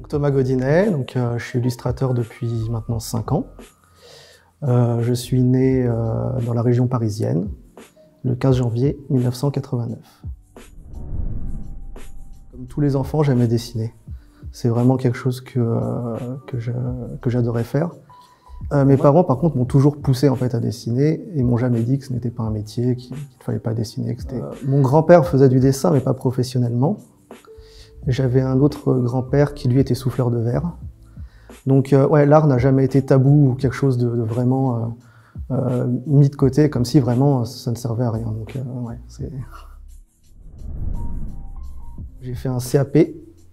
Thomas Godinet, je suis illustrateur depuis maintenant 5 ans. Je suis né dans la région parisienne le 15 janvier 1989. Comme tous les enfants, j'aimais dessiner. C'est vraiment quelque chose que j'adorais faire. Mes parents, par contre, m'ont toujours poussé en fait à dessiner et m'ont jamais dit que ce n'était pas un métier, qu'il ne fallait pas dessiner. Mon grand-père faisait du dessin, mais pas professionnellement. J'avais un autre grand-père qui, lui, était souffleur de verre. Donc, ouais, l'art n'a jamais été tabou ou quelque chose de vraiment mis de côté, comme si vraiment ça ne servait à rien. Donc, ouais, j'ai fait un CAP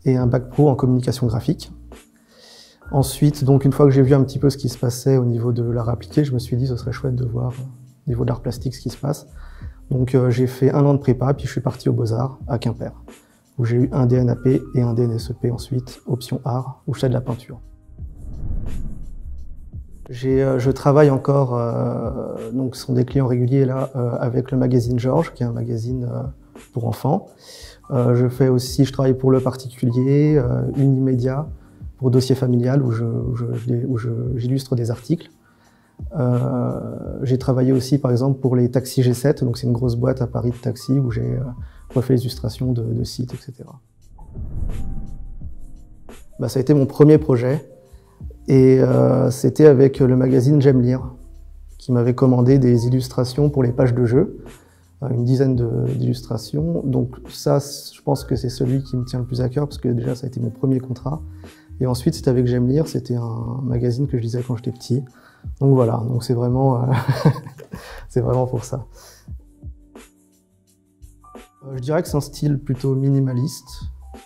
et un bac pro en communication graphique. Ensuite, donc, une fois que j'ai vu un petit peu ce qui se passait au niveau de l'art appliqué, je me suis dit ce serait chouette de voir au niveau de l'art plastique ce qui se passe. Donc, j'ai fait 1 an de prépa, puis je suis parti aux Beaux-Arts à Quimper, où j'ai eu un DNAP et un DNSEP ensuite, option art, où je fais de la peinture. Je travaille encore, donc ce sont des clients réguliers là, avec le magazine Georges, qui est un magazine pour enfants. Je travaille pour Le Particulier, Unimédia, pour Dossier Familial, où j'illustre des articles. J'ai travaillé aussi par exemple pour les taxis G7, donc c'est une grosse boîte à Paris de taxis, où j'ai refait les illustrations de sites, etc. Ça a été mon premier projet. Et c'était avec le magazine J'aime lire, qui m'avait commandé des illustrations pour les pages de jeu, une dizaine d'illustrations. Donc ça, je pense que c'est celui qui me tient le plus à cœur, parce que déjà, ça a été mon premier contrat. Et ensuite, c'était avec J'aime lire, c'était un magazine que je lisais quand j'étais petit. Donc voilà, donc c'est vraiment, c'est vraiment pour ça. Je dirais que c'est un style plutôt minimaliste,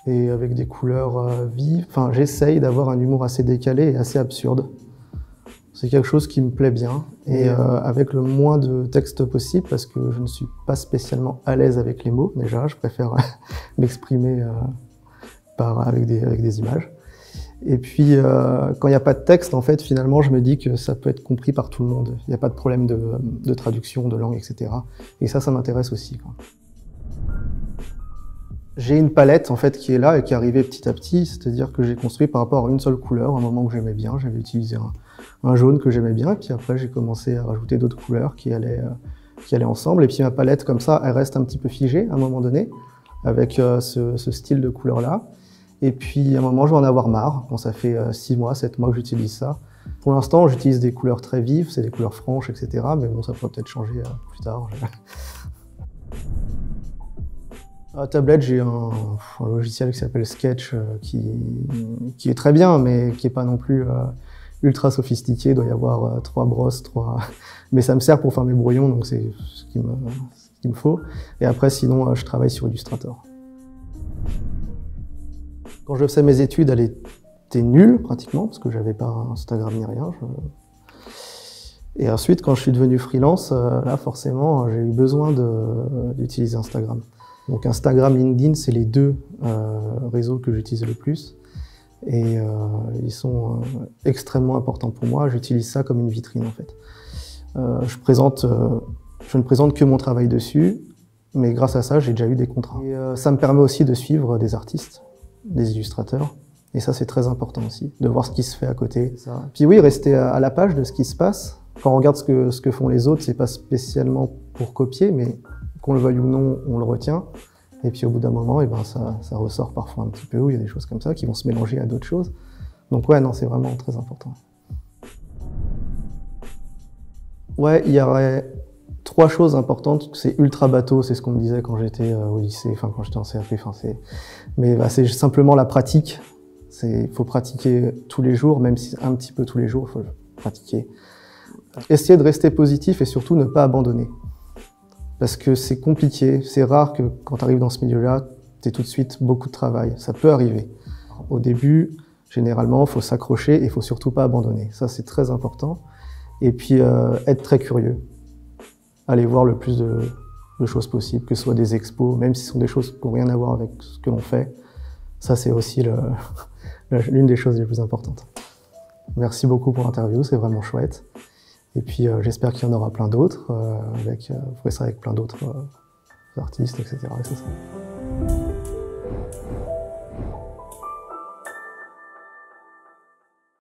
et avec des couleurs vives. Enfin, j'essaye d'avoir un humour assez décalé et assez absurde. C'est quelque chose qui me plaît bien, et avec le moins de texte possible, parce que je ne suis pas spécialement à l'aise avec les mots, déjà. Je préfère m'exprimer avec des images. Et puis, quand il n'y a pas de texte, en fait, finalement, je me dis que ça peut être compris par tout le monde. Il n'y a pas de problème de traduction, de langue, etc. Et ça m'intéresse aussi, quoi. J'ai une palette en fait qui est là et qui est arrivée petit à petit, c'est-à-dire que j'ai construit par rapport à une seule couleur, un moment que j'aimais bien. J'avais utilisé un jaune que j'aimais bien, et puis après j'ai commencé à rajouter d'autres couleurs qui allaient ensemble. Et puis ma palette comme ça, elle reste un petit peu figée à un moment donné, avec ce style de couleur-là. Et puis à un moment je vais en avoir marre, quand ça fait 6 mois, 7 mois que j'utilise ça. Pour l'instant j'utilise des couleurs très vives, c'est des couleurs franches, etc. Mais bon, ça pourrait peut-être changer plus tard. À tablette, j'ai un logiciel qui s'appelle Sketch qui est très bien, mais qui n'est pas non plus ultra sophistiqué. Il doit y avoir 3 brosses, mais ça me sert pour faire mes brouillons, donc c'est ce qu'il me faut. Et après, sinon, je travaille sur Illustrator. Quand je faisais mes études, elle était nulle, pratiquement, parce que j'avais pas Instagram ni rien. Et ensuite, quand je suis devenu freelance, là, forcément, j'ai eu besoin d'utiliser Instagram. Donc Instagram, LinkedIn, c'est les 2 réseaux que j'utilise le plus. Et ils sont extrêmement importants pour moi. J'utilise ça comme une vitrine, en fait. Je ne présente que mon travail dessus, mais grâce à ça, j'ai déjà eu des contrats. Et ça me permet aussi de suivre des artistes, des illustrateurs. Et ça, c'est très important aussi, de voir ce qui se fait à côté. Puis oui, rester à la page de ce qui se passe. Quand on regarde ce que font les autres, c'est pas spécialement pour copier, mais qu'on le veuille ou non, on le retient. Et puis au bout d'un moment, ça ressort parfois un petit peu, où il y a des choses comme ça qui vont se mélanger à d'autres choses. Donc ouais, non, c'est vraiment très important. Ouais, il y aurait 3 choses importantes. C'est ultra bateau, c'est ce qu'on me disait quand j'étais au lycée, enfin quand j'étais en CAP. Mais c'est simplement la pratique. Il faut pratiquer tous les jours, même si un petit peu tous les jours, il faut pratiquer. Essayer de rester positif et surtout ne pas abandonner. Parce que c'est compliqué, c'est rare que quand tu arrives dans ce milieu-là, tu aies tout de suite beaucoup de travail. Ça peut arriver. Au début, généralement, il faut s'accrocher et il faut surtout pas abandonner. Ça, c'est très important. Et puis, être très curieux. Aller voir le plus de choses possibles, que ce soit des expos, même si ce sont des choses qui n'ont rien à voir avec ce que l'on fait. Ça, c'est aussi l'une des choses les plus importantes. Merci beaucoup pour l'interview, c'est vraiment chouette. Et puis j'espère qu'il y en aura plein d'autres, vous ferez ça avec plein d'autres artistes, etc. Et c'est ça.